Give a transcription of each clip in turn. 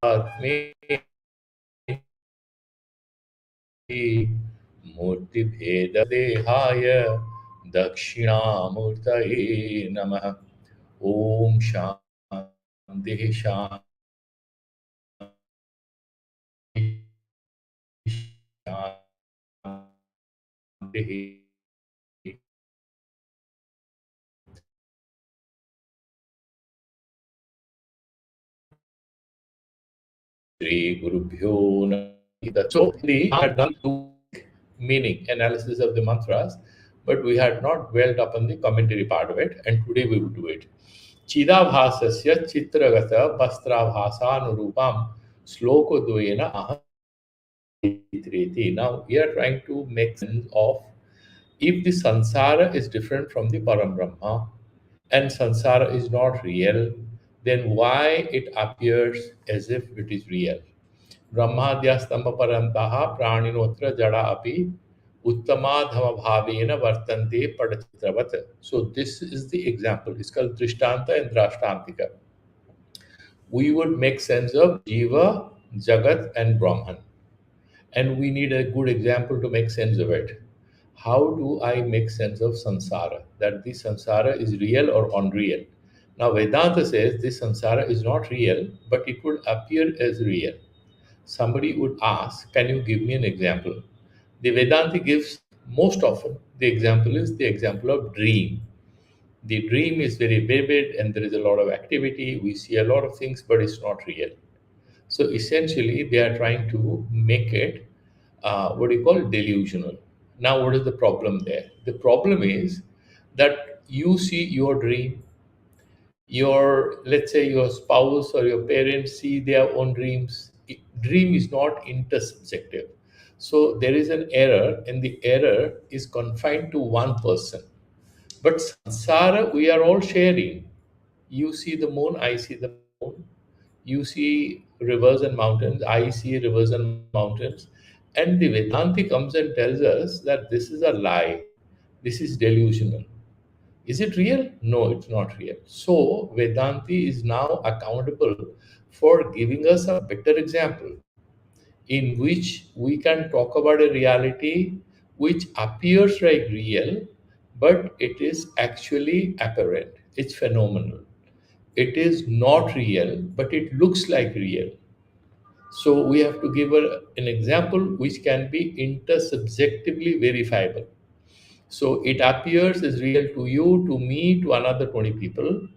आत्मे मूर्तिभेददेहाय दक्षिणामूर्तये नमः। ओम शांति शांति शांति। Shri Gurubhyo Namaha. So we had done two meaning analysis of the mantras, but we had not dwelt upon the commentary part of it, and today we will do it. Chidabhasasya chitragata vastrabhasanurupam slokodvena aham chitreti. Now we are trying to make sense of if the sansara is different from the Param Brahma and sansara is not real, then why it appears as if it is real? ब्रह्माद्यस्तंभपरंतः प्राणिनोत्र जड़ा अपि उत्तमाधम वर्तन्ते पटचित्रवत्. So this is the example. It's called Drishtanta and Drashtantika. We would make sense of Jiva, Jagat and Brahman. And we need a good example to make sense of it. How do I make sense of samsara? That the samsara is real or unreal. Now Vedanta says this samsara is not real, but it would appear as real. Somebody would ask, can you give me an example? The Vedanta gives most often the example is the example of dream. The dream is very vivid and there is a lot of activity. We see a lot of things, but it's not real. So essentially, they are trying to make it what you call delusional. Now, what is the problem there? The problem is that you see your dream, your, let's say, your spouse or your parents see their own dreams. Dream is not intersubjective. So there is an error, and the error is confined to one person. But samsara, we are all sharing. You see the moon, I see the moon. You see rivers and mountains, I see rivers and mountains. And the Vedanti comes and tells us that this is a lie, this is delusional. Is it real? No, it's not real. So Vedanti is now accountable for giving us a better example in which we can talk about a reality which appears like real, but it is actually apparent. It's phenomenal. It is not real, but it looks like real. So we have to give an example which can be intersubjectively verifiable. So it appears as real to you, to me, to another 20 people,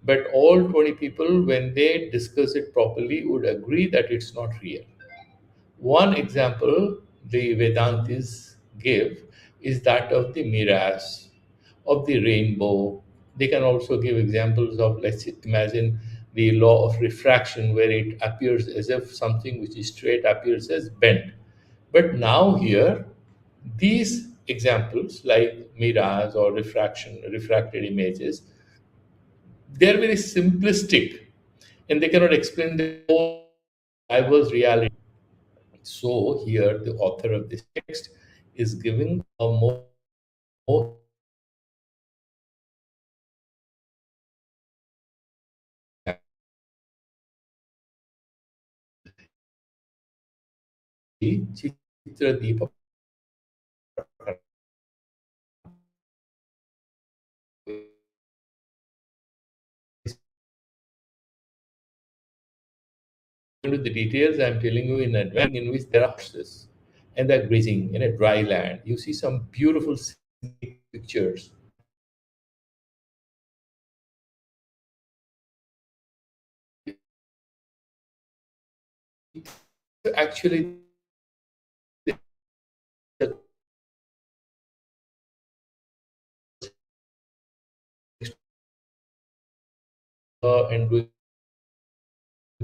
but all 20 people, when they discuss it properly, would agree that it's not real. One example the Vedantis give is that of the mirage, of the rainbow. They can also give examples of, let's imagine the law of refraction, where it appears as if something which is straight appears as bent. But now, here, these examples like mirage or refraction, refracted images, they're very simplistic and they cannot explain the whole diverse reality. So here, the author of this text is giving a more Chitradeepa Prakarana. Into the details, I'm telling you in advance, in which there are horses and they're grazing in a dry land. You see some beautiful pictures. Actually, and doing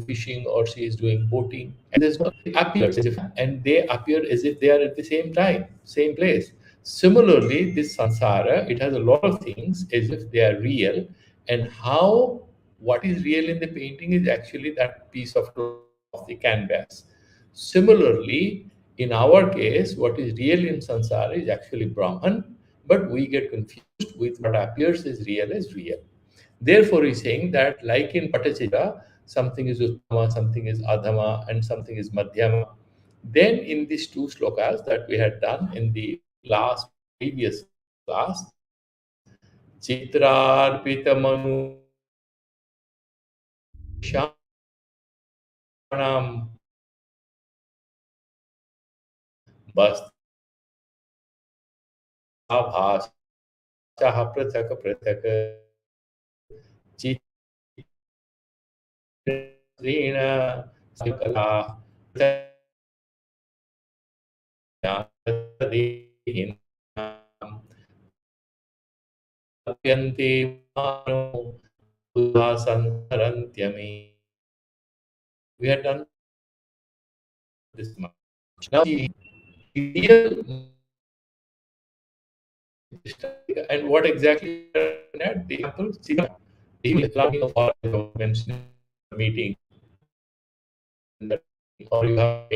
fishing, or she is doing boating, and there's no appears as if, and they appear as if they are at the same time, same place. Similarly, this sansara, it has a lot of things as if they are real, and how what is real in the painting is actually that piece of cloth, the canvas. Similarly, in our case, what is real in sansara is actually Brahman, but we get confused with what appears as real. Therefore, he's saying that, like in Patachitra, something is Uttama, something is Adhama, and something is Madhyama. Then in these two slokas that we had done in the last previous class, Chitrarpita Manu Shanam Bhasha Prathak Prathak Chitrina Sakala Apyanti Mano Santarantyami. We had done this much. Now the real and what exactly at the example, the learning of all mentioned meeting or you have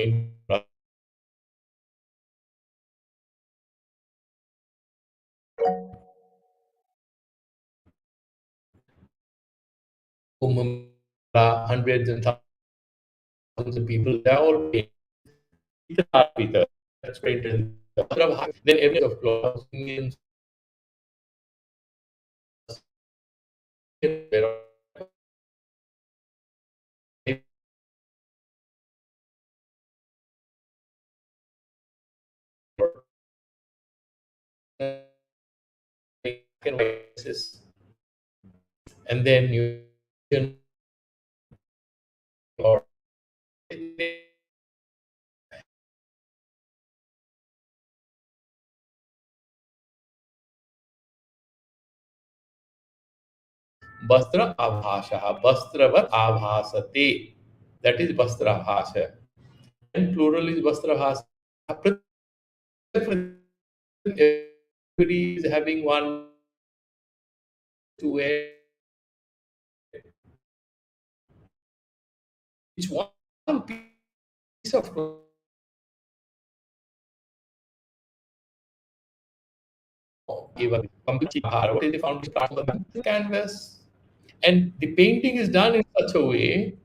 hundreds and thousands of people, they are all paying. That's painted. Then every of clause means and then you or Bastra Abhasha, Bastravat Abhasate. That is Bastra Bhasha. And plural is Bastra Bhasha. Everybody is having one to wear. Each one piece of cloth. Given complete what is the foundation part of the canvas? And the painting is done in such a way.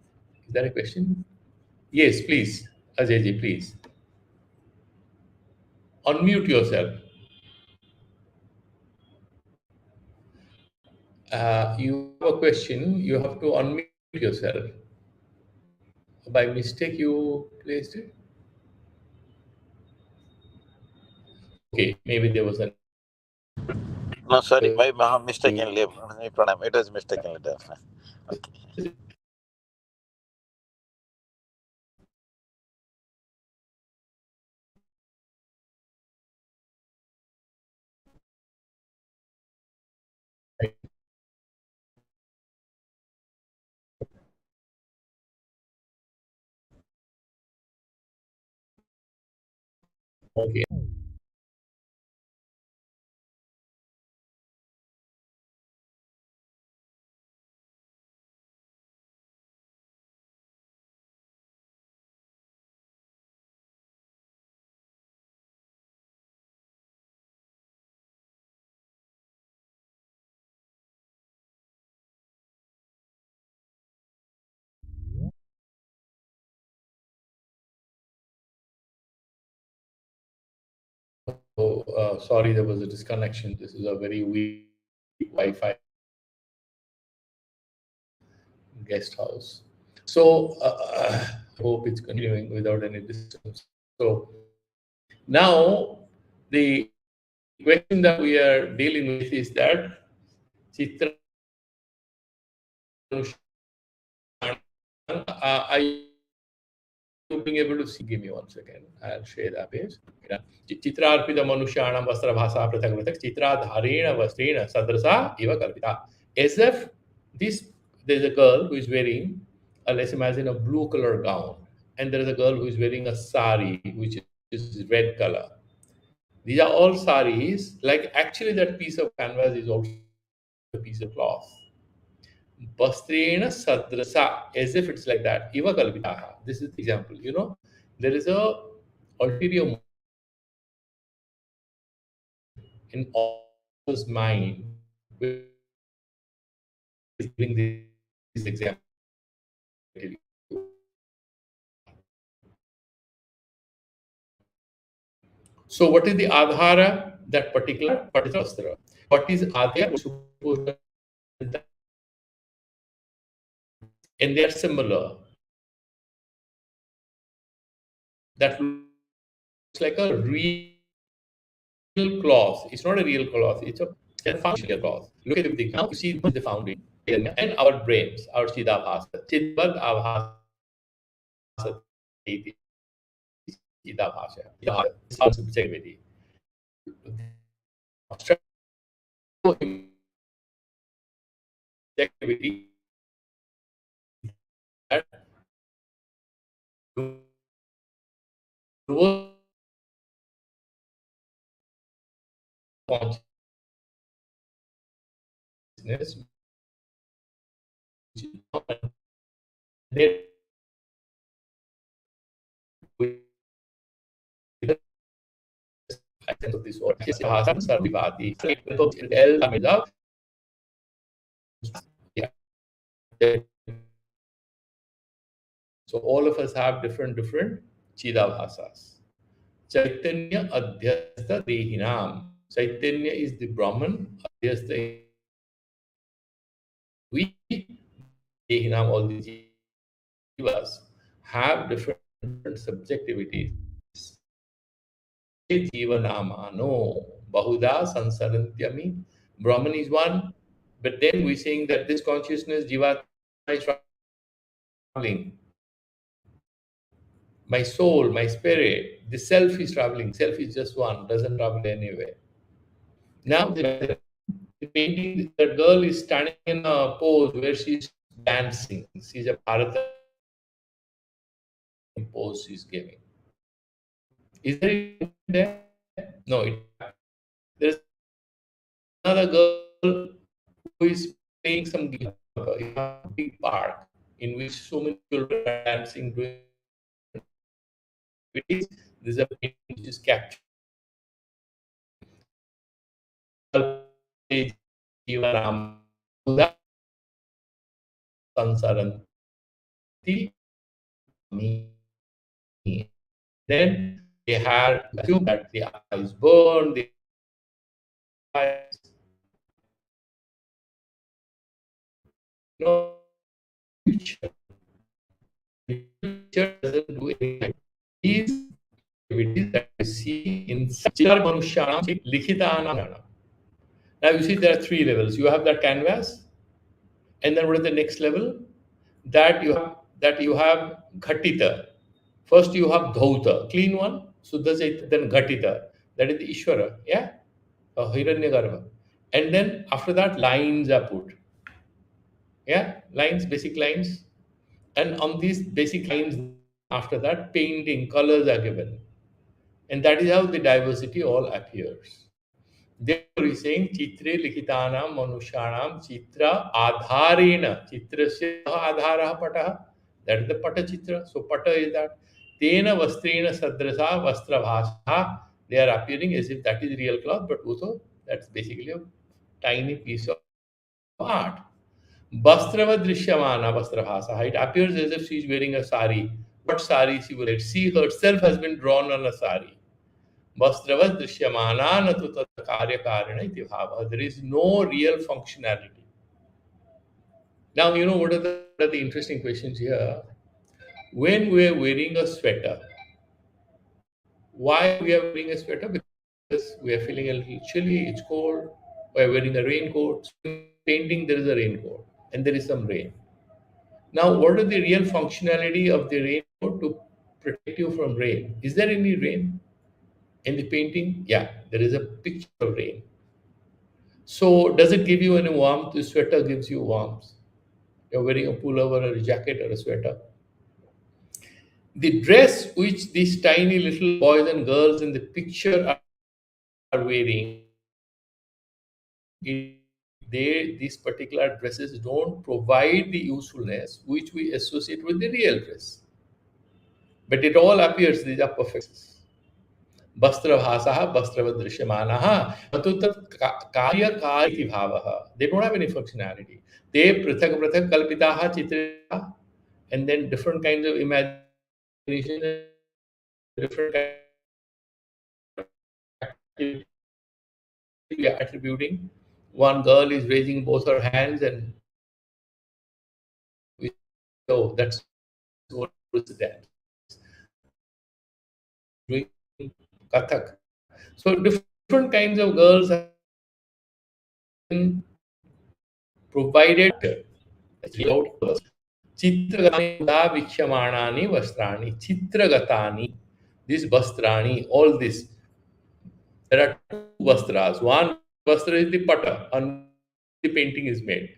Is that a question? Yes, please. Ajay, please. Unmute yourself. You have a question, you have to unmute yourself. By mistake, you placed it. Okay, maybe there was a. No, sorry, my mistakenly, Pranam, it was mistakenly done. Okay. Okay. So, sorry, there was a disconnection. This is a very weak Wi-Fi guest house. So, I hope it's continuing without any disturbance. So, now the question that we are dealing with is that Chitra are you being able to see? Give me 1 second. I'll share that page. Chitrarpita Manushanam Vastra Bhasa Prathak Prathak Chitra Dharena Vastrena Sadrasa Iva Kalpita. As if this there's a girl who is wearing let's imagine a blue color gown, and there is a girl who is wearing a sari which is red color. These are all saris. Like actually, that piece of canvas is also a piece of cloth. Vastrena sadrasa, as if it's like that. Iva kalpitaha. This is the example. There is a ulterior in all's mind, which is giving this example. So what is the adhara? That particular vastra. What is adhya? And they are similar. That looks like a real cloth. It's not a real cloth. It's a functional cloth. Look at everything. Now you see the founding and our brains, our Chidabhasa. Chidbad Abhasa. Chidabhasa. Subjectivity. Subjectivity. Consciousness. Of this word. So all of us have different Chidabhasas. Chaitanya Adhyasta Dehinam. Chaitanya is the Brahman. Adhyasta we Dehinam, all the Jivas have different subjectivities. Jivanamano Bahuda Sansarantyami. Brahman is one, but then we're saying that this consciousness, Jiva, is traveling. My soul, my spirit, the self is traveling. Self is just one, doesn't travel anywhere. Now the painting, the girl is standing in a pose where she's dancing. She's a Bharata pose she's giving. Is there? No, there's another girl who is playing some guitar in a big park in which so many children are dancing, doing activities. There's a painting which is captured. Then they had assumed that the eyes burned, the eyes. No, picture doesn't do anything. These activities that we see in Manushanam, Likhitanam. Now you see there are three levels. You have that canvas, and then what is the next level? That you have Ghatita. First you have Dhauta, clean one, Suddha Chaitanya, then Ghatita, that is the Ishvara, yeah? Hiranyagarbha. And then after that lines are put. Yeah, lines, basic lines. And on these basic lines, after that, painting, colors are given. And that is how the diversity all appears. Therefore, he's saying, Chitre Likhitanam Manushanam Chitra Adharena. Chitrasya Adharaha Pataha. That is the Pata Chitra. So, Pata is that. Tena Vastrena Sadrasa Vastravhasa. They are appearing as if that is real cloth, but also that's basically a tiny piece of art. Vastrava Drishyamana Vastravhasa. It appears as if she is wearing a sari. What sari she will wear? She herself has been drawn on a sari. Vastrava Drishyamana Natu Tat Karyakarana iti bhava. There is no real functionality. Now, you know what are the interesting questions here? When we are wearing a sweater, why we are wearing a sweater? Because we are feeling a little chilly, it's cold. We are wearing a raincoat. Painting, there is a raincoat, and there is some rain. Now, what is the real functionality of the raincoat to protect you from rain? Is there any rain in the painting? Yeah, there is a picture of rain. So, does it give you any warmth? The sweater gives you warmth. You're wearing a pullover or a jacket or a sweater. The dress which these tiny little boys and girls in the picture are wearing, these particular dresses don't provide the usefulness which we associate with the real dress. But it all appears these are perfect. Vastravhasaha, Vastravadrishyamanaha, Karyakari bhavaha. They don't have any functionality. They prathak kalpitaha chitra. and then different kinds of imagination and different kinds of activity we are attributing. One girl is raising both her hands, and we say, oh, that's what is that. Doing Kathak. So different kinds of girls have been provided. Chitragatani Vikshamanani Vastrani. Chitragatani. This Vastrani, all this. There are two Vastras. One Vastra is the pata, on the painting is made.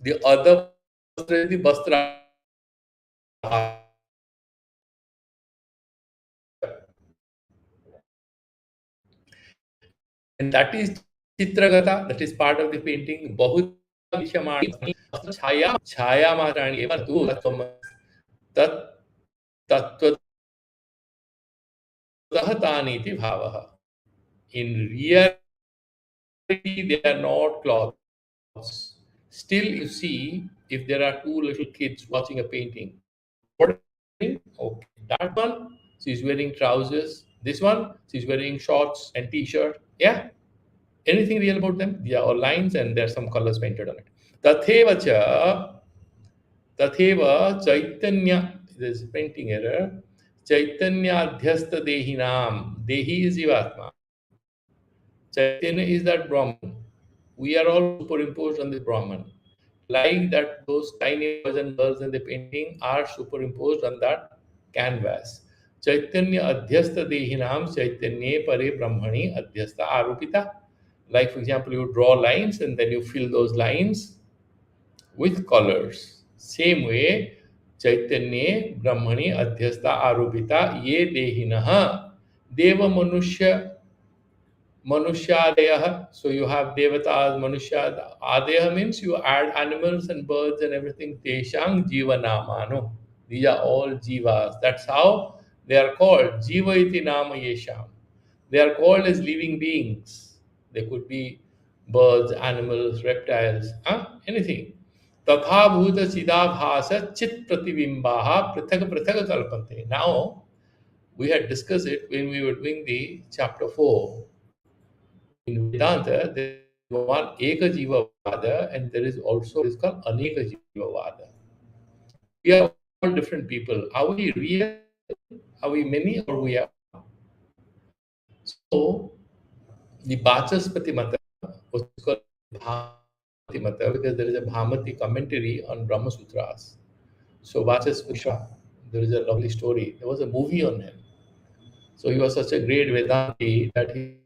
The other Vastra is the Vastra. And that is Chitragata, that is part of the painting. Bahut Vishamani. Chaya Matrani. Tat Tattva Dahataniti Bhavaha. In reality, they are not clothes. Still, you see, if there are two little kids watching a painting, what okay, that one, she's wearing trousers. This one, she's wearing shorts and t-shirt. Yeah, anything real about them? Yeah, or lines, and there's some colors painted on it. Tatheva cha, tatheva chaitanya. There's a painting error. Chaitanya adhyasta dehinam. Dehi is Jivatma. Chaitanya is that Brahman. We are all superimposed on the Brahman. Like that, those tiny boys and girls in the painting are superimposed on that canvas. Chaitanya adhyasta dehinam chaitanya pare brahmani adhyasta arupita. Like, for example, you draw lines and then you fill those lines with colors. Same way, chaitanya brahmani adhyasta arupita ye dehinaha deva manushya Manushyadeha. So you have devatas, manushya. Adeha means you add animals and birds and everything. Teshang jiva namano. These are all jivas. That's how they are called. Jiva iti nama yesham. They are called as living beings. They could be birds, animals, reptiles, anything. तथा भूत चिदाभास चित प्रतिबिंबाः पृथक पृथक कल्पन्ते. Now we had discussed it when we were doing the chapter 4. In Vedanta, there is one Eka Jiva Vada, and there is also what is called Aneka Jiva Vada. We are all different people. Are we real? Are we many, or we are? So the Vachaspati Mata was called Bhamati Mata because there is a Bhamati commentary on Brahma Sutras. So Vachaspati, there is a lovely story. There was a movie on him. So he was such a great Vedanti that he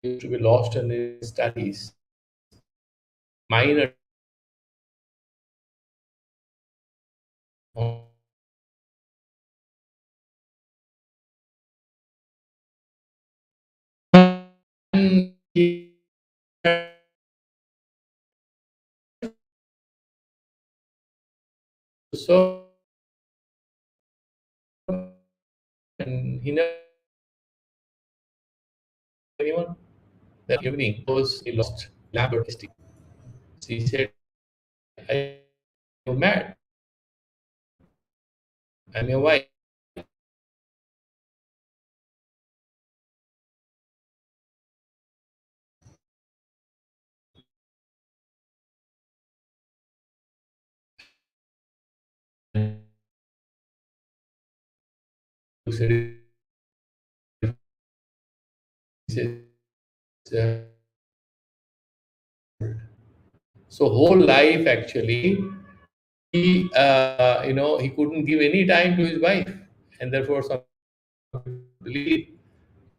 used to be lost in his studies. Minor so and he never anyone that evening was he lost Lambert testing. He said, "I'm mad. I'm your wife." He said, so whole life actually he he couldn't give any time to his wife, and therefore some people believe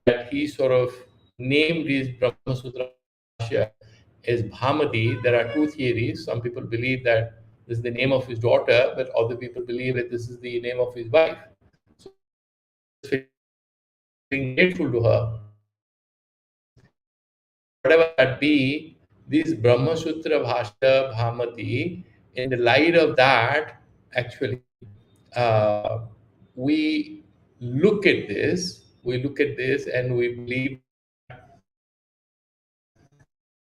that he sort of named his Brahma Sutra as Bhamati. There are two theories. Some people believe that this is the name of his daughter, but other people believe that this is the name of his wife. So being grateful to her, whatever that be, this Brahma Sutra Bhashya Bhamati, in the light of that, actually, we look at this, and we believe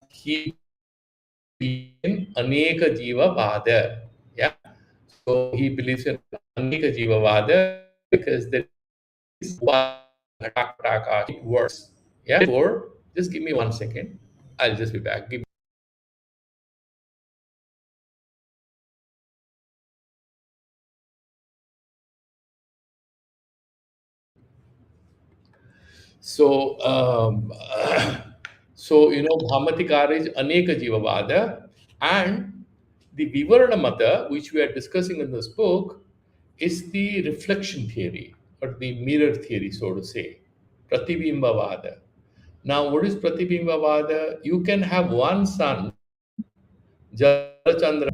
he in Aneka Jiva Vada. Yeah. So he believes in Aneka Jivavada because there is one Ghataka, it works. Yeah. Therefore, just give me 1 second. I'll just be back. So, Bhamatikara is Aneka Jivavada, and the Vivarana Mata, which we are discussing in this book, is the reflection theory or the mirror theory, so to say, Pratibimbavada. Now, what is Pratibimbavada? You can have one sun, Jalachandra,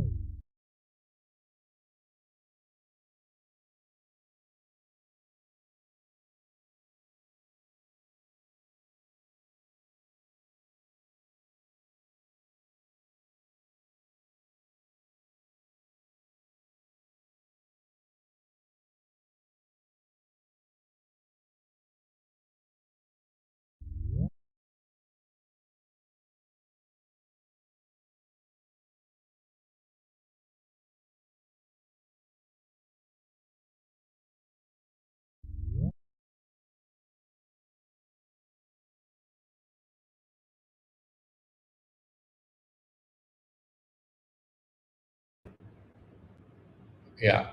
yeah.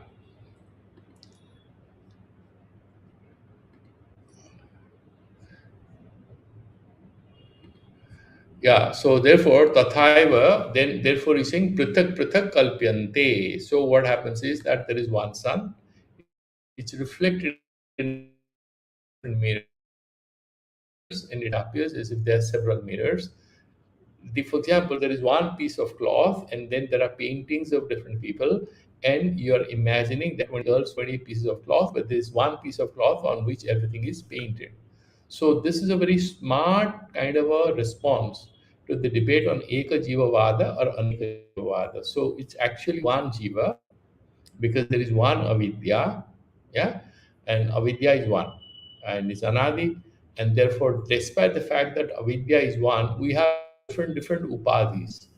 Yeah, so therefore, tathaiva, then therefore he's saying prithak prithak kalpyante. So what happens is that there is one sun, it's reflected in mirrors, and it appears as if there are several mirrors. For example, there is one piece of cloth, and then there are paintings of different people, and you are imagining that 20 girls, 20 pieces of cloth, but there is one piece of cloth on which everything is painted. So this is a very smart kind of a response to the debate on Eka Jiva Vada or Aneka Jiva Vada. So it's actually one Jiva because there is one avidya, yeah, and avidya is one, and it's anadi, and therefore, despite the fact that avidya is one, we have different upadhis,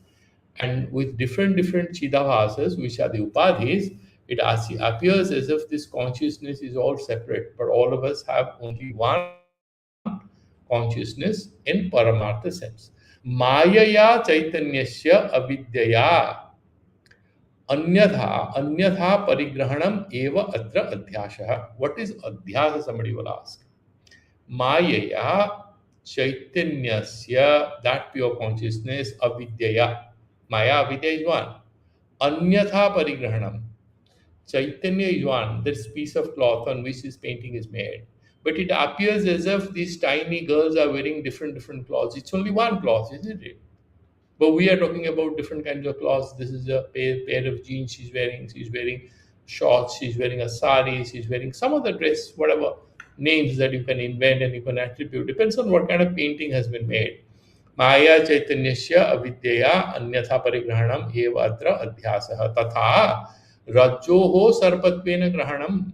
and with different chidavasas, which are the upadhis, it appears as if this consciousness is all separate, but all of us have only one consciousness in paramartha sense. Mayaya chaitanyasya avidyaya अन्यथा अन्यथा परिग्रहणम एव अत्र अध्यासः. What is adhyasa? Somebody will ask. Mayaya chaitanyasya, that pure consciousness, avidyaya. Maya avidya is one. Anyatha parigrahanam. Chaitanya is one. This piece of cloth on which this painting is made. But it appears as if these tiny girls are wearing different clothes. It's only one cloth, isn't it? But we are talking about different kinds of clothes. This is a pair of jeans she's wearing. She's wearing shorts. She's wearing a sari. She's wearing some other dress, whatever names that you can invent and you can attribute. Depends on what kind of painting has been made. Maya chaitanyasya avidyaya anyatha parigrahanam eva atra adhyasah tatha rajyoho sarpatvena grahanam.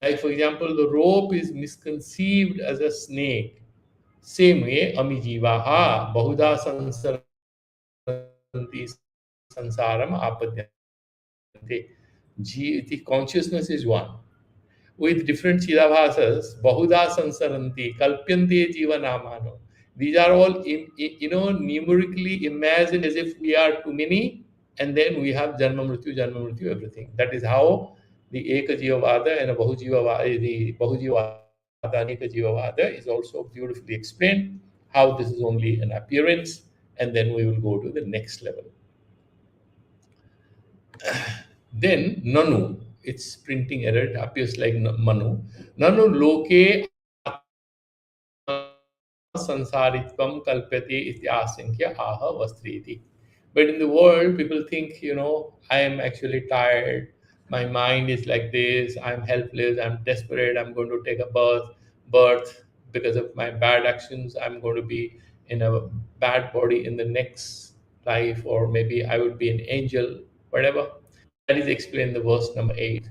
Like, for example, the rope is misconceived as a snake. Same way, amijivaha bahuda sansaranti sansaram apadyante. The consciousness is one. With different chidabhasas, bahuda sansaranti, kalpyante jivanamano. These are all, numerically imagined as if we are too many, and then we have janma mrityu, everything. That is how the Eka Jivavada and a Bahujivavada, the Bahujivavada and Eka Jivavada is also beautifully explained, how this is only an appearance, and then we will go to the next level. Then Nanu, it's printing error, it appears like Manu. Nanu loke sansaritvam kalpate ityasankya aha vastriti. But in the world, people think, I am actually tired. My mind is like this. I'm helpless. I'm desperate. I'm going to take a birth because of my bad actions. I'm going to be in a bad body in the next life, or maybe I would be an angel, whatever. That is explained in the verse number 8.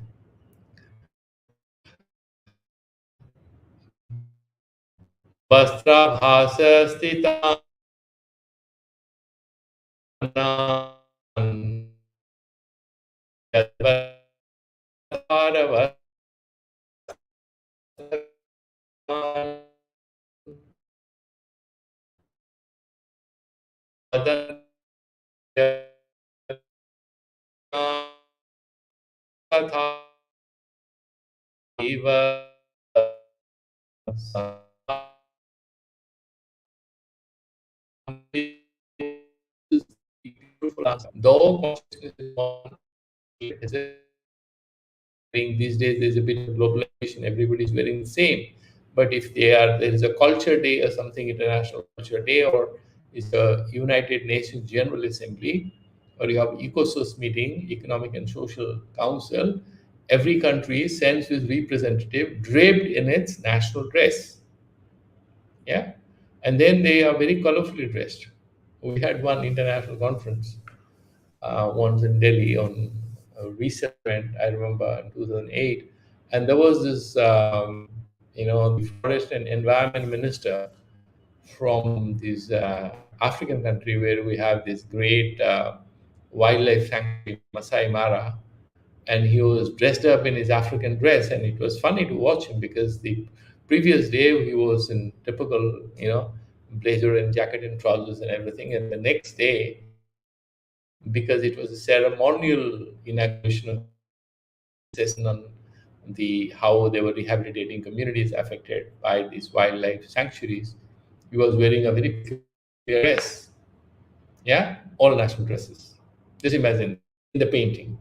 वस्त्राभास स्थितान् Beautiful answer. Though consciousness is one, these days there's a bit of globalization, everybody's wearing the same. But if there is a culture day or something, international culture day, or is a United Nations General Assembly, or you have ECOSOS meeting, Economic and Social Council, every country sends its representative draped in its national dress. Yeah. And then they are very colorfully dressed. We had one international conference once in Delhi on a recent event, I remember in 2008. And there was this, the forest and environment minister from this African country where we have this great wildlife sanctuary, Masai Mara. And he was dressed up in his African dress, and it was funny to watch him because the previous day he was in typical, blazer and jacket and trousers and everything, and the next day, because it was a ceremonial inauguration of session on the how they were rehabilitating communities affected by these wildlife sanctuaries, he was wearing a very peculiar dress. Yeah, all national dresses. Just imagine in the painting,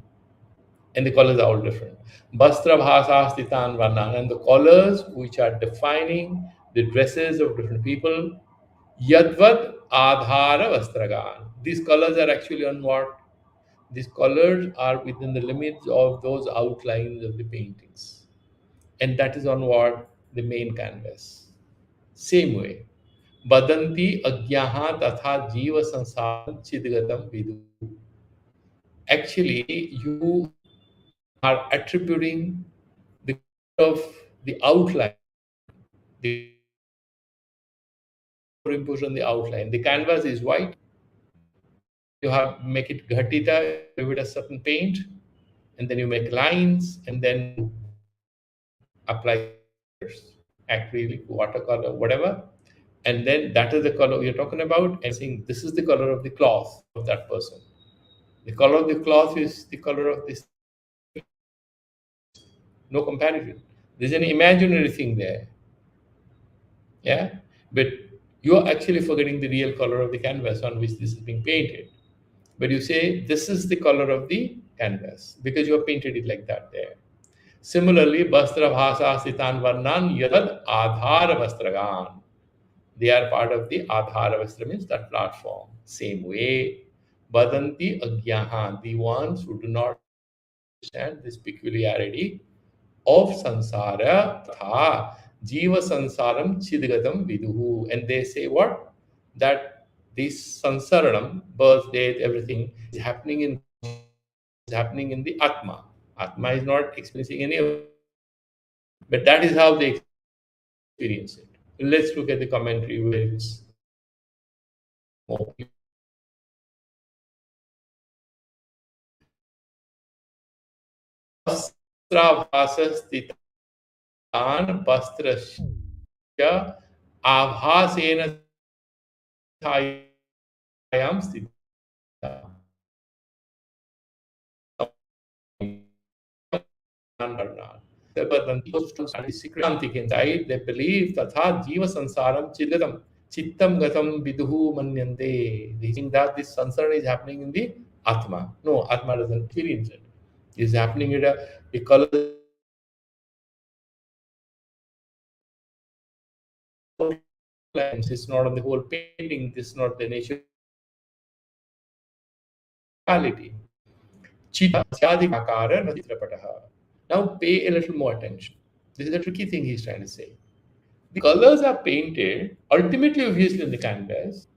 and the colors are all different. Bastra bhasa stitan varnan, and the colors which are defining the dresses of different people. Yadvad adhara vastragan. These colors are actually on what? These colors are within the limits of those outlines of the paintings. And that is on what? The main canvas. Same way. Badanti agyaha tatha jiva sansaram chidgatam vidu. Actually, you are attributing the of the outline, the superimposed on the outline. The canvas is white. You have make it ghatita, give it a certain paint, and then you make lines, and then apply acrylic, watercolor, whatever, and then that is the color you're talking about, and saying this is the color of the cloth of that person. The color of the cloth is the color of this. No comparison. There's an imaginary thing there. Yeah, but you're actually forgetting the real color of the canvas on which this is being painted. But you say this is the color of the canvas because you have painted it like that there. Similarly, Bastra Bhasa Sitan Varnan Yad Adhar Vastragan. They are part of the Adhara Vastra, means that platform. Same way, Badanti Agyaha, the ones who do not understand this peculiarity of samsara, tha, jiva sansaram chidgatam viduhu. And they say what? That this sansaranam, birth, death, everything is happening in the Atma. Atma is not experiencing any of it, but that is how they experience it. Let's look at the commentary where it's more. वस्त्राभासस्थितान् वस्त्रस्य आभासेन छायायां स्थितः inside they believe tatha jiva sansaram chidatam chittam gatam viduhu manyante. They think that this sansara is happening in the atma. No, atma doesn't experience it. It's happening in the color. It's not on the whole painting. This is not the nature reality. Now pay a little more attention. This is a tricky thing he's trying to say. The colors are painted ultimately, obviously, on the canvas,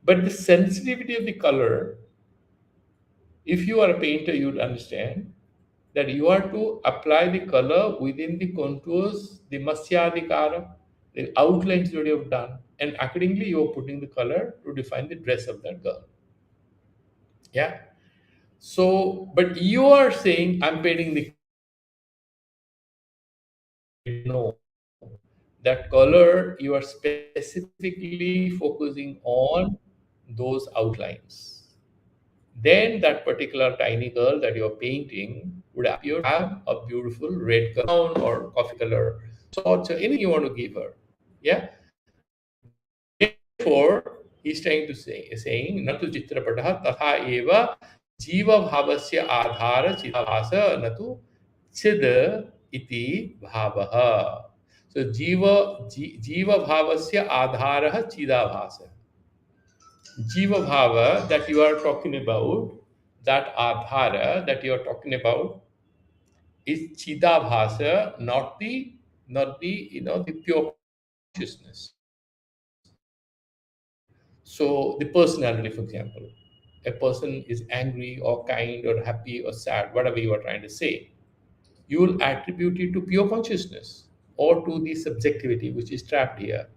but the sensitivity of the color, if you are a painter, you'd understand that you are to apply the color within the contours, the masyadikara, the outlines that you have done, and accordingly you are putting the color to define the dress of that girl. Yeah. So, but you are saying I'm painting the know that color you are specifically focusing on those outlines. Then that particular tiny girl that you're painting would appear to have a beautiful red color or coffee color, spots or anything you want to give her. Yeah. Therefore, he's trying to saying natu chitrapatah tatha eva jiva bhavasya adhara chidabhasa natu chid iti bhavaha. So jiva bhavasya adhara chidabhasa. Jiva bhava that you are talking about, that adhara that you are talking about, is chidabhasa, not the the pure consciousness. So the personality, for example, a person is angry or kind or happy or sad, whatever you are trying to say, you will attribute it to pure consciousness or to the subjectivity which is trapped here.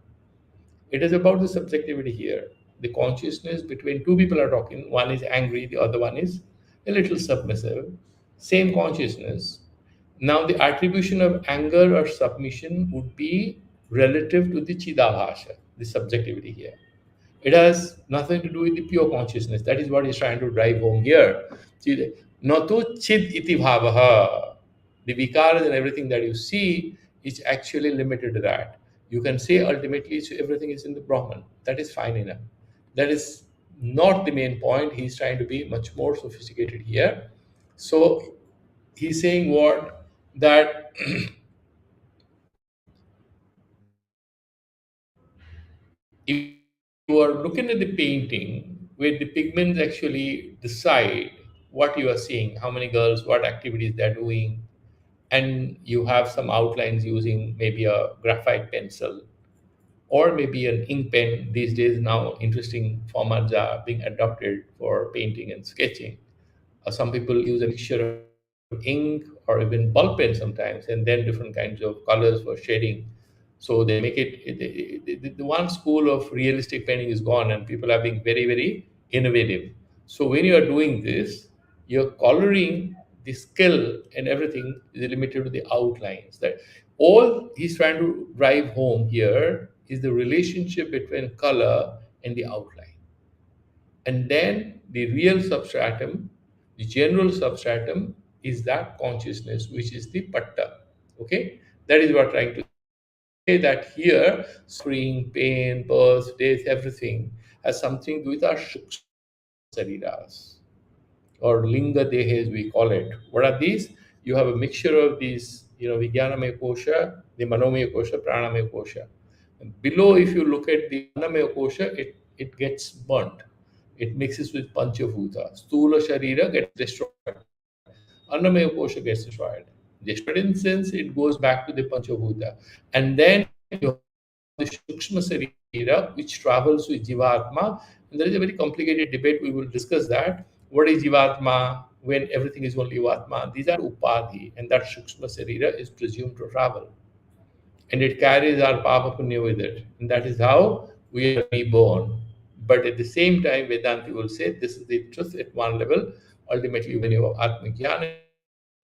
It is about the subjectivity here. The consciousness between two people are talking. One is angry, the other one is a little submissive. Same consciousness. Now, the attribution of anger or submission would be relative to the chidabhasha, the subjectivity here. It has nothing to do with the pure consciousness. That is what he's trying to drive home here. Natu chid iti bhavaha. The vikaras and everything that you see is actually limited to that. You can say ultimately so everything is in the Brahman. That is fine enough. That is not the main point. He's trying to be much more sophisticated here. So he's saying what? That if you are looking at the painting where the pigments actually decide what you are seeing, how many girls, what activities they're doing, and you have some outlines using maybe a graphite pencil or maybe an ink pen. These days now interesting formats are being adopted for painting and sketching. Some people use a mixture of ink or even ball pen sometimes, and then different kinds of colors for shading. So they make the one school of realistic painting is gone, and people are being very, very innovative. So when you are doing this, you're coloring the skill and everything is limited to the outlines. That all he's trying to drive home here is the relationship between color and the outline. And then the real substratum, the general substratum, is that consciousness, which is the patta. Okay, that is what I'm trying to say. That here, suffering, pain, birth, death, everything has something to do with our sariras or linga dehes, we call it. What are these? You have a mixture of these, Vijnanamaya kosha, the Manomaya kosha, Pranamaya kosha. And below, if you look at the Annamaya kosha, it gets burnt. It mixes with Panchabhuta. Stula Sharira gets destroyed. Annamaya kosha gets destroyed. Destroyed in sense, it goes back to the Panchabhuta. And then you have the Shukshma Sarira, which travels with Jivatma. And there is a very complicated debate. We will discuss that. What is Jivatma when everything is only Vatma? These are Upadhi, and that Shukshma Sarira is presumed to travel. And it carries our Papa Punya with it. And that is how we are reborn. But at the same time, Vedanti will say this is the truth at one level. Ultimately, when you have Atma Jnana,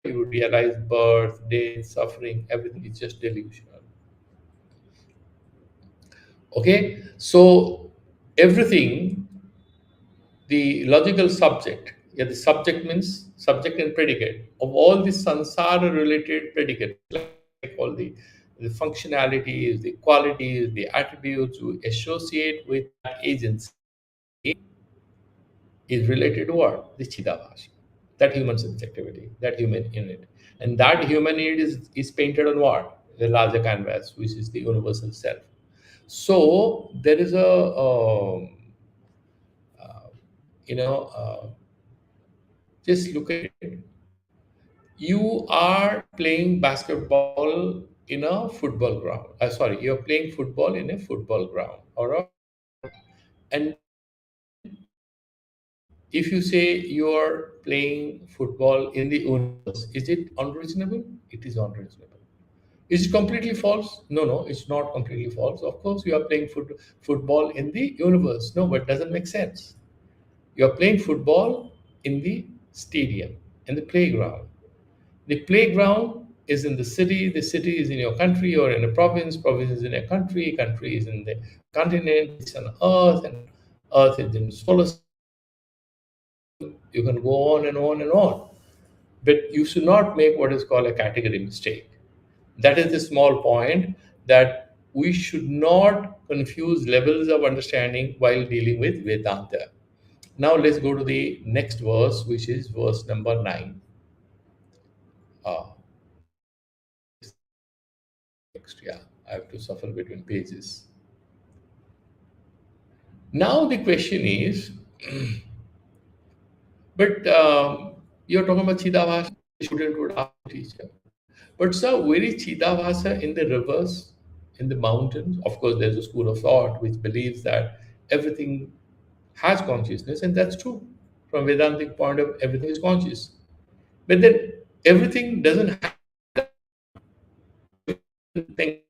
you would realize birth, death, suffering, everything is just delusional. Okay, so everything, the logical subject, yeah, the subject means subject and predicate of all the sansara related predicates, like all the functionalities, the qualities, the attributes we associate with that agency is related to what? The Chidabhasha, that human subjectivity, that human unit. And that human unit is painted on what? The larger canvas, which is the universal self. So there is uh, you know, just look at it. You are playing basketball in a football ground. Sorry, you're playing football in a football ground. All right. And then if you say you're playing football in the universe, is it unreasonable? It is unreasonable. Is it completely false? No, no, it's not completely false. Of course, you are playing football in the universe. No, but it doesn't make sense. You are playing football in the stadium, in the playground. The playground is in the city is in your country, or in a province is in a country is in the continent, it's on Earth, and Earth is in solar system. You can go on and on and on. But you should not make what is called a category mistake. That is the small point, that we should not confuse levels of understanding while dealing with Vedanta. Now let's go to the next verse, which is verse number 9. Uh, Next, yeah, I have to shuffle between pages. Now the question is, but you're talking about Chidavasa, the student would ask the teacher. But sir, where is Chidavasa in the rivers, in the mountains? Of course, there's a school of thought which believes that everything has consciousness, and that's true. From Vedantic point of view, everything is conscious. But then everything doesn't have think.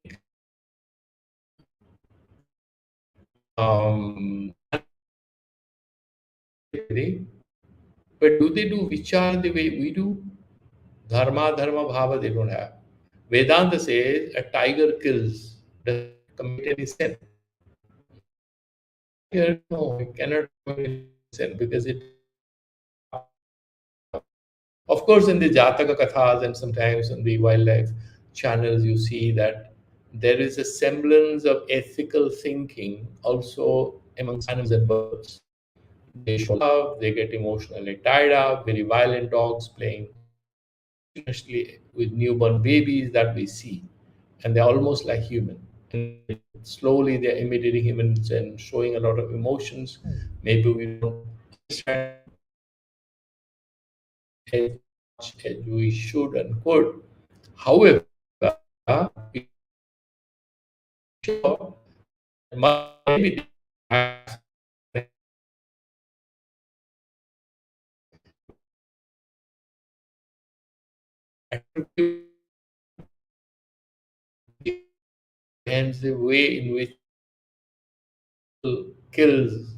But do they do vichar the way we do? Dharma bhava they don't have. Vedanta says a tiger kills, doesn't commit any sin. Here, no, it cannot commit any sin because it. Of course, in the Jataka Kathas and sometimes on the wildlife channels, you see that there is a semblance of ethical thinking also amongst animals and birds. They show love, they get emotionally tied up, very violent dogs playing, especially with newborn babies that we see. And they're almost like human. And slowly they're imitating humans and showing a lot of emotions. Maybe we don't understand as much as we should and could. However, we sure maybe hence the way in which kills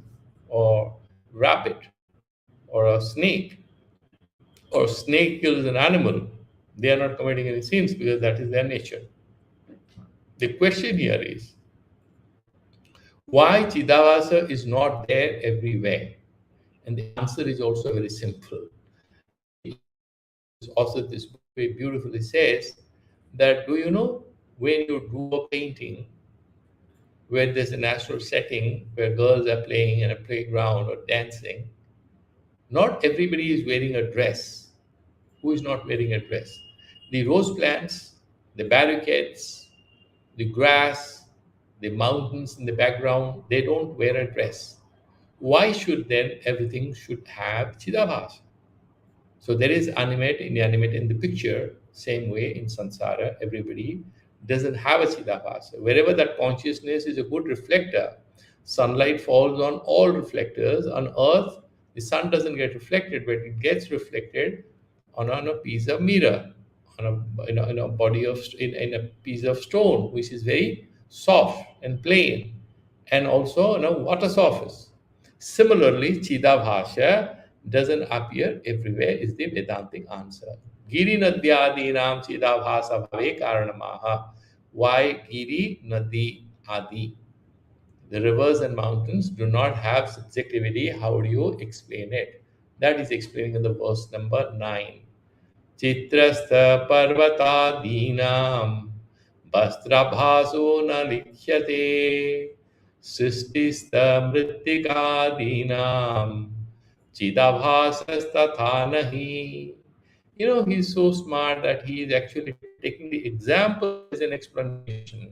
or rabbit or a snake or snake kills an animal, they are not committing any sins because that is their nature. The question here is why Chidavasa is not there everywhere? And the answer is also very simple. Also, this book very beautifully says that do you know when you do a painting where there's a natural setting where girls are playing in a playground or dancing, not everybody is wearing a dress. Who is not wearing a dress? The rose plants, the barricades, the grass, the mountains in the background, they don't wear a dress. Why should then everything should have Chidabhas? So there is animate, inanimate in the picture, same way in samsara, everybody doesn't have a Chidabhasa. Wherever that consciousness is a good reflector, sunlight falls on all reflectors. On earth, the sun doesn't get reflected, but it gets reflected on a piece of mirror, on in a body of in a piece of stone, which is very soft and plain, and also in a water surface. Similarly, Chidabhasha doesn't appear everywhere is the Vedantic answer. Giri Nadyadinam Chidabhasa Bhave Karanamaha. Why Giri Nadi Adi? The rivers and mountains do not have subjectivity. How do you explain it? That is explaining in the verse number 9. Chitrastha Parvatadinam Vastrabhaso na likhyate Sistista Mrittikadinam Chidabhasastatha nahi. He's so smart that he is actually taking the example as an explanation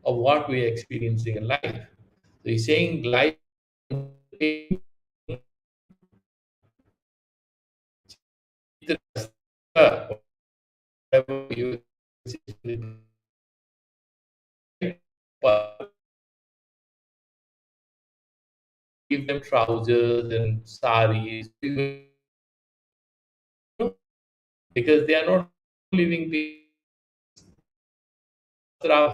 of what we are experiencing in life. So he's saying life whatever you give them trousers and saris, because they are not living beings. There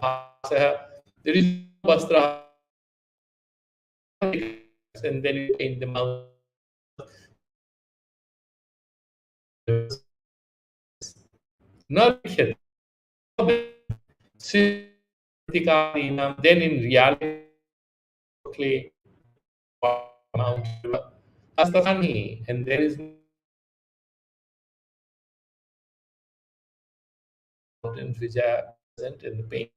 is no vastra, and then you paint them out. Na likhyate. Then in reality, clay, mountain, Astani, and there is mountains which are present in the painting.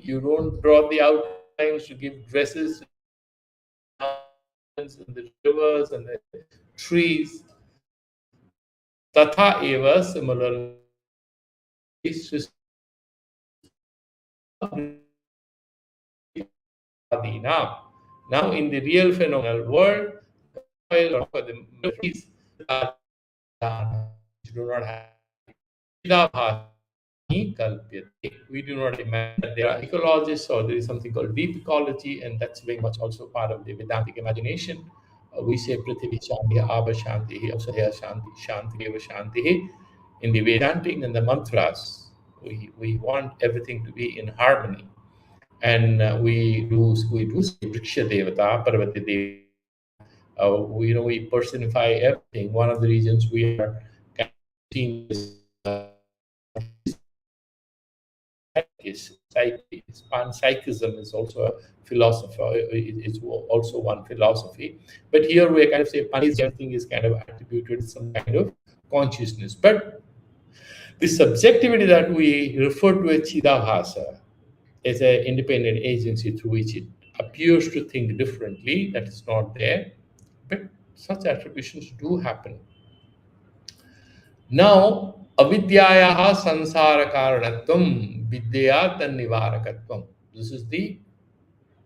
You don't draw the outlines to give dresses and the rivers and the trees. Tatha eva similarly. Now, in the real phenomenal world, for the trees do not have we do not imagine that there are ecologists or there is something called deep ecology, and that's very much also part of the Vedantic imagination. We say Prithvi Shanti, Abha Shanti, Ausadya Shanti, Shanti Eva Shanti. In the Vedantic and the mantras, we want everything to be in harmony. And we do say Vriksha Devata, Parvati Devata. We personify everything. One of the reasons we are kind of seeing this panpsychism is also a philosopher. It's also one philosophy. But here we kind of say everything is kind of attributed to some kind of consciousness. But the subjectivity that we refer to as Chidabhasa is an independent agency through which it appears to think differently, that is not there. But such attributions do happen. Now, avidyayaha sansara karanatvam vidyaya tannivarakatvam. This is the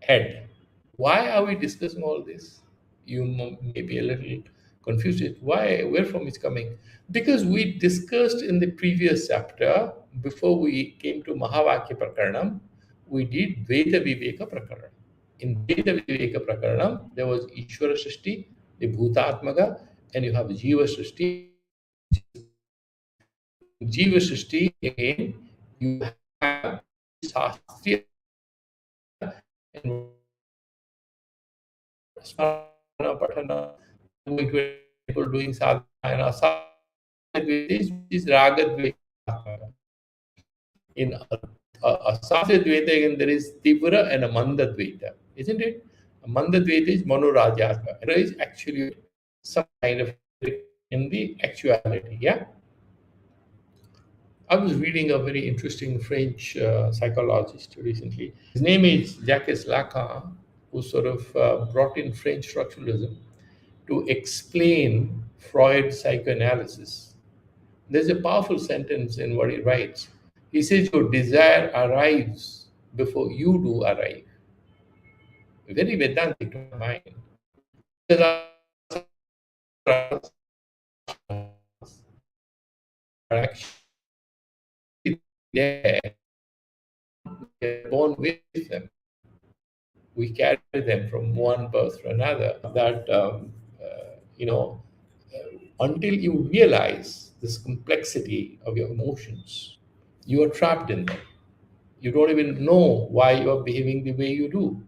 head. Why are we discussing all this? You may be a little confused. Why? Where from it's coming? Because we discussed in the previous chapter, before we came to Mahavakya Prakaranam, we did Veda Viveka Prakaranam. In Veda Viveka Prakaranam, there was Ishvara Srishti, the Bhutatmaka, and you have Jiva Srishti. Jiva Srishti, again, you have Shastriya and Smarana Patana, people doing sadhana, which is Ragadveta. In a Satyadvaita, again, there is Tivra and a Mandadvaita, isn't it? A Mandadvaita is Manorajatma. It is actually some kind of in the actuality, yeah? I was reading a very interesting French psychologist recently. His name is Jacques Lacan, who sort of brought in French structuralism to explain Freud's psychoanalysis. There's a powerful sentence in what he writes. He says, your desire arrives before you do arrive. Very Vedantic to my mind. Because our actually there, we are born with them. We carry them from one birth to another. That, until you realize this complexity of your emotions, you are trapped in them. You don't even know why you are behaving the way you do.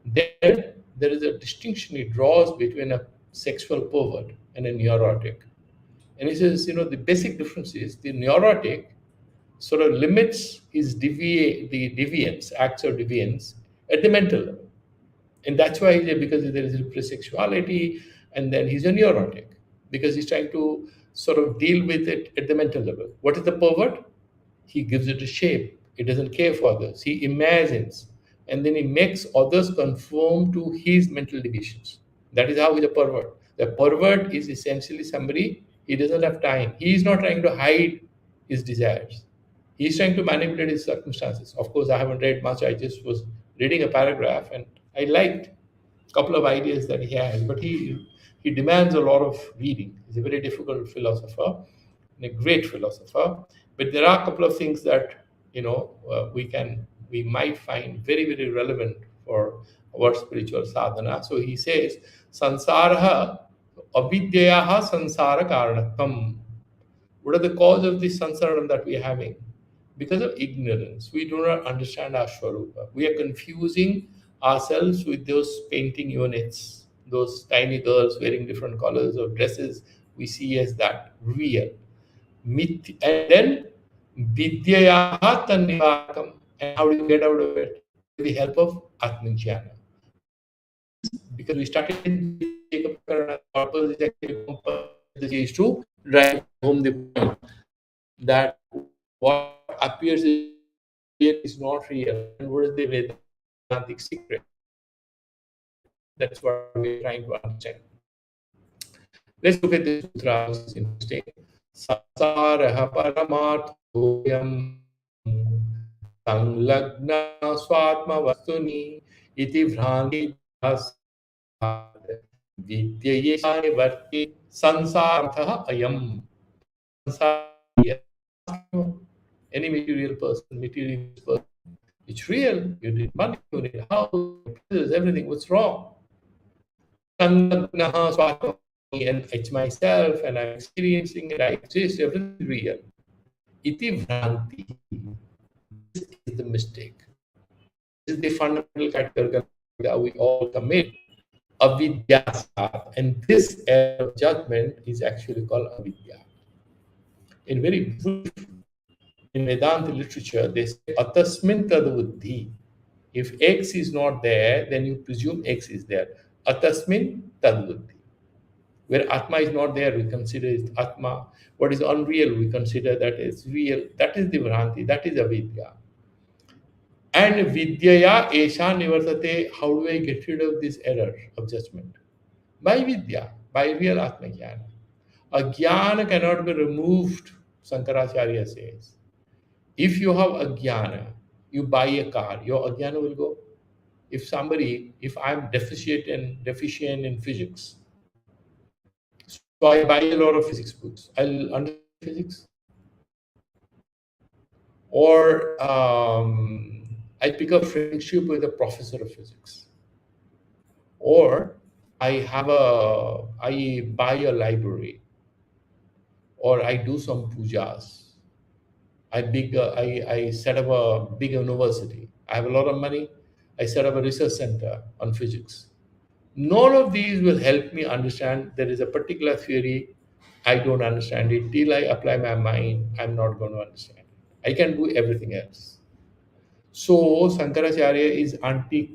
Then there is a distinction he draws between a sexual pervert and a neurotic. And he says, the basic difference is the neurotic sort of limits his the deviance, acts of deviance at the mental level. And that's why because there is repressed sexuality, and then he's a neurotic because he's trying to sort of deal with it at the mental level. What is the pervert? He gives it a shape. He doesn't care for others. He imagines, and then he makes others conform to his mental deviations. That is how he's a pervert. The pervert is essentially somebody, he doesn't have time. He is not trying to hide his desires. He's trying to manipulate his circumstances. Of course, I haven't read much. I just was reading a paragraph, and I liked a couple of ideas that he has, but he demands a lot of reading. He's a very difficult philosopher and a great philosopher. But there are a couple of things that we might find very, very relevant for our spiritual sadhana. So he says, "Sansaraha avidyayaha sansara karanatam." What are the cause of this sansaram that we are having? because of ignorance. We do not understand our Swarupa. We are confusing ourselves with those painting units, those tiny girls wearing different colors of dresses. We see as that real. And then Vidyayaha Tannivarakam. And how do you get out of it? With the help of Atmajnana. Because we started in Chitradeepa Prakarana, the purpose is actually is to drive home the point that what appears is real is not real. And what is the Vedantic secret? That's what we're trying to understand. Let's look at this sutra. This is interesting. Sansaraha paramarthoyam sanglagna swatma vastuni iti vranti vidyayesha nivarti sansartha ayam. Any material person, it's real. You need money, you need a house, everything. What's wrong? And it's myself, and I'm experiencing it. I exist. Everything is real. Iti vranti. This is the mistake. This is the fundamental category that we all commit. Avidya, and this error of judgment is actually called avidya. In very beautiful, in Vedanta literature, they say atasmin tadbuddhi. If X is not there, then you presume X is there. Atasmin tadbuddhi. Where Atma is not there, we consider it Atma. What is unreal, we consider that it's real. That is the Vranti, that is avidya. And Vidyaya Esha Nivartate, how do I get rid of this error of judgment? By Vidya, by real Atma Jnana. Ajnana cannot be removed, Sankaracharya says. If you have ajnana, you buy a car, your ajnana will go. If I'm deficient in physics, so I buy a lot of physics books, I'll understand physics. Or I pick up friendship with a professor of physics. Or I buy a library, or I do some pujas. I set up a big university. I have a lot of money. I set up a research center on physics. None of these will help me understand there is a particular theory. I don't understand it. Till I apply my mind, I'm not going to understand it. I can do everything else. So Sankaracharya is anti.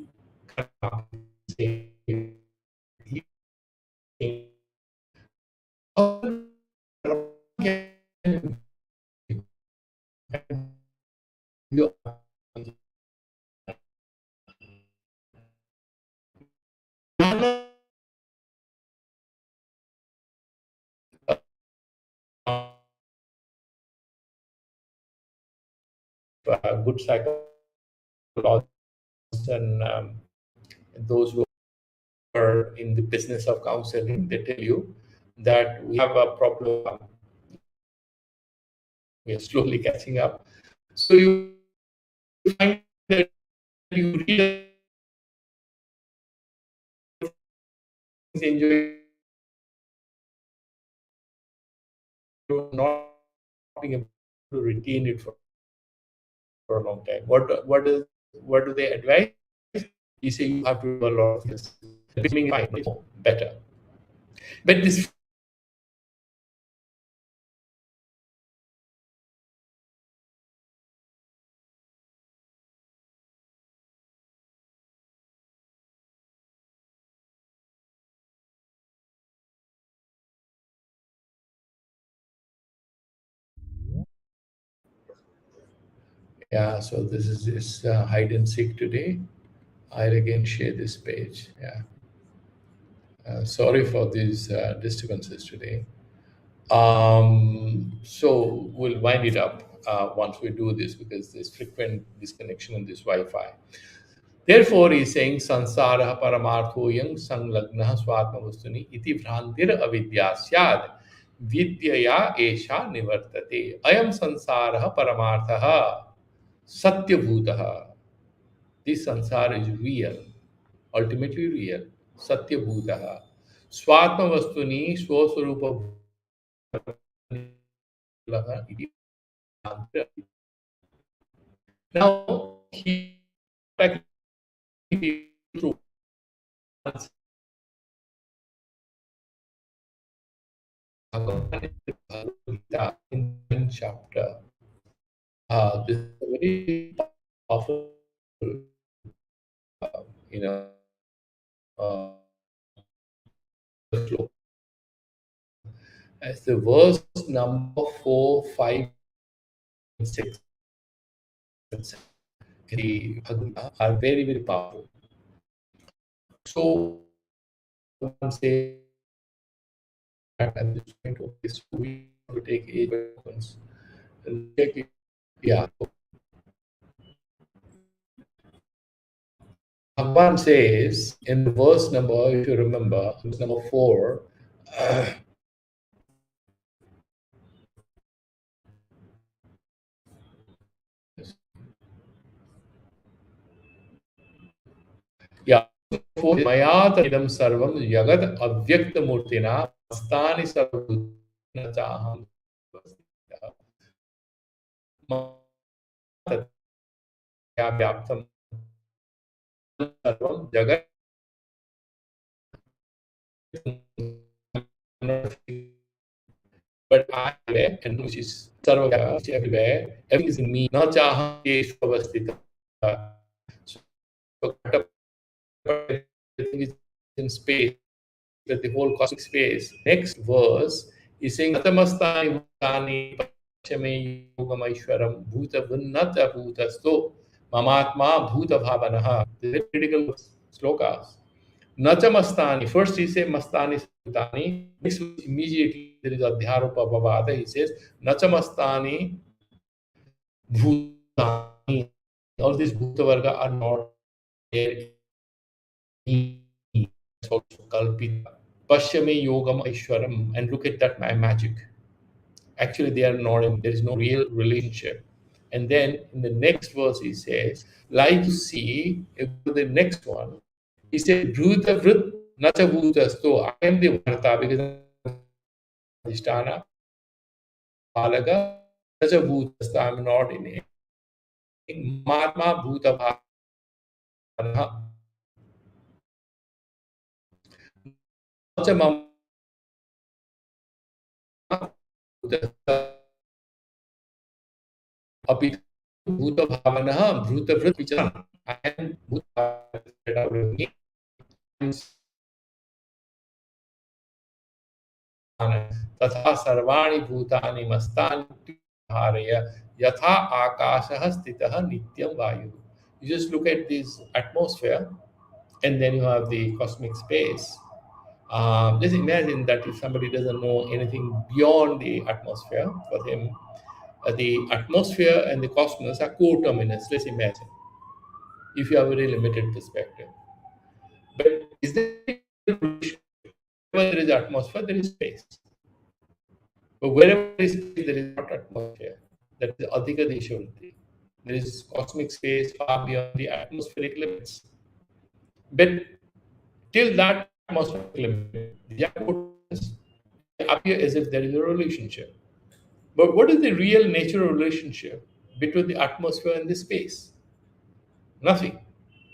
Good psychologists and those who are in the business of counseling, they tell you that we have a problem. We are slowly catching up. So you find that you read enjoy not being able to retain it for a long time. What do they advise? You say you have to do a lot of this. Becoming better. But this yeah, so this is hide and seek today. I'll again share this page. Yeah. Sorry for these disturbances today. So we'll wind it up once we do this because there's frequent disconnection in this Wi-Fi. Therefore, he's saying sansara paramartho yang sanglagna swatma vastuni iti vrantir avidya syad vidyaya esha nivartate ayam sansara paramartha satyabhutaha. This sansara is real, ultimately real. Satyabhutaha. Swatma vastuni swaswarupa Now, he through Bhagavad Gita in the chapter. This is a very powerful, you know, sloka. As the verse number 4, 5, and 6, and 7, the Bhagavad Gita are very, very powerful. So, one say that at this point, okay, so we have to take 8 questions and check it. Yeah. Bhagwan says in the verse number, if you remember, verse number 4, yeah, Mayat idam sarvam yagat avyakta murtina stani sarvabhutana chaham vyaptam sarvam jagat, but I am everywhere, and which is sarva, which is everywhere. Everything is in me. Na chaham yeshvavastita. So everything is in space, that the whole cosmic space. Next verse is saying Natamastani Bhutani Pachame Yogamaishwaram Bhuta Vunnata Bhutasto Mamatma Bhuta Bhavanaha. This is critical slokas. Nachamastani. First he says Mastani Bhutani. Next immediately there is Adhyaropa Bhavada. He says Nachamastani Bhutani. All these Bhuta Varga are not there. It's also Kalpita. Pashyame Yogam Aishwaram, and look at that my magic. Actually, they are not, there is no real relationship. And then in the next verse, he says, like you see, the next one, he said, Bhuta Vrit Nacha Bhutasto. I am the Varta because Adhisthana, Palaga, Nacha Bhutasta. I am not in it. Matma Bhuta Bhavana. Nacha Mama Bhutasta. Apita Bhuta Bhavana, Bhuta Vrit Vicharan. I am Bhuta तथा सर्वाणि भूतानि मस्तानि धारय यथा आकाशः स्थितः नित्यं वायुः. You just look at this atmosphere, and then you have the cosmic space. Just imagine that if somebody doesn't know anything beyond the atmosphere, for him, the atmosphere and the cosmos are coterminous. Let's imagine, if you have a very limited perspective. But is there a relation? Wherever there is atmosphere, there is space. But wherever there is space, there is not atmosphere. That is Adhika Deshavritti. There is cosmic space far beyond the atmospheric limits. But till that atmospheric limit, they appear as if there is a relationship. But what is the real natural relationship between the atmosphere and the space? Nothing.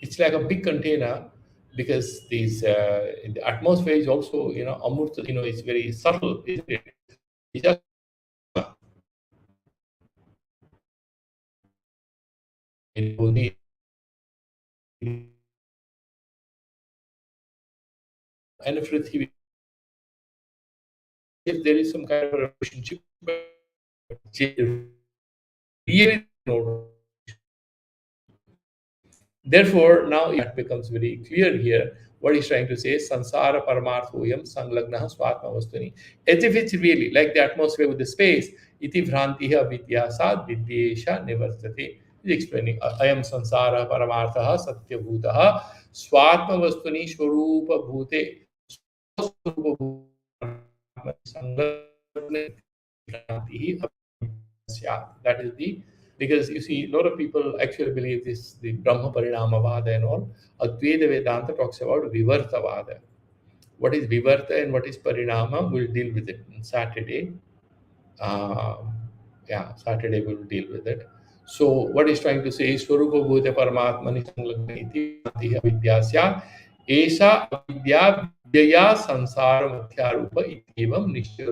It's like a big container, because the atmosphere is also, amurta, it's very subtle, isn't it? It's just the and if there is some kind of a relationship, but really no. Therefore, now it becomes very clear here what he's trying to say: Sansara Paramarthoyam Sanglagnaha Swatma Vastuni. As if it's really like the atmosphere with the space. Iti Vrantiha Vidya Sad Vidyesha Nivartate. He's explaining Ayam Sansara Paramarthaha Satya Bhutaha Swatma Vastuni Swarupa Bhute. That is the, because you see, a lot of people actually believe this, the Brahma Parinamavada and all. Advaita Vedanta talks about Vivartavada. What is Vivarta and what is Parinama? We'll deal with it on Saturday. Saturday we'll deal with it. So what he's trying to say is Swarupa Bhute Paramatmani Sanglagna iti Bhranti Avidya Syat Esha Avidya Vidyaya Sansara Mukhyarupa Itivam Nishya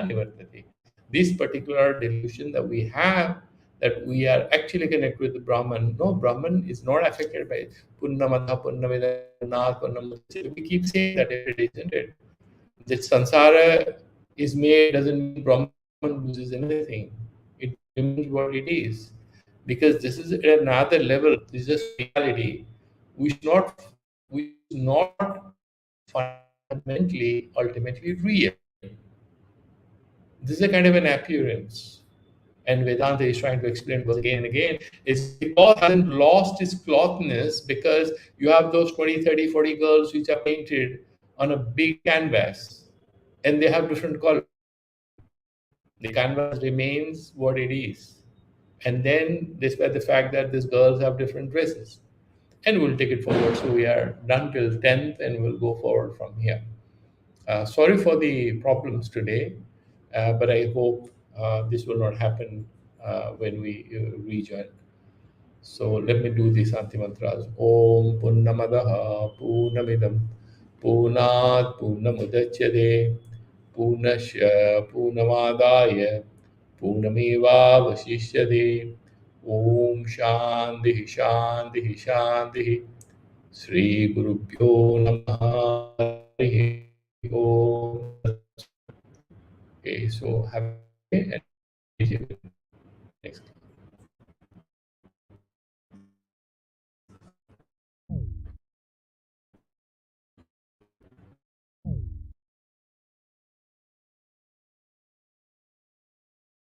Nivartati. This particular delusion that we have, that we are actually connected with the Brahman. No, Brahman is not affected by Punnamadha, Punnamida, Punnat, Punnamudachyate. We keep saying that every day, isn't it? That sansara is made doesn't mean Brahman loses anything. It remains what it is. Because this is at another level. This is just reality. We should not fundamentally, ultimately real. This is a kind of an appearance. And Vedanta is trying to explain once again and again, is because hasn't lost its clothness because you have those 20, 30, 40 girls which are painted on a big canvas and they have different colors. The canvas remains what it is. And then, despite the fact that these girls have different dresses, and we'll take it forward. So we are done till 10th and we'll go forward from here. Sorry for the problems today, but I hope this will not happen when we rejoin. So let me do these antimantras. Om Purnamadaha Purnamidam Purnat Purnamudachyate Purnasya Purnamadaya Purnameva Vasishyate Om Shanti Shanti Shanti Sri Gurubhyo Namaha Harihi Om. Okay, so have a good day and next.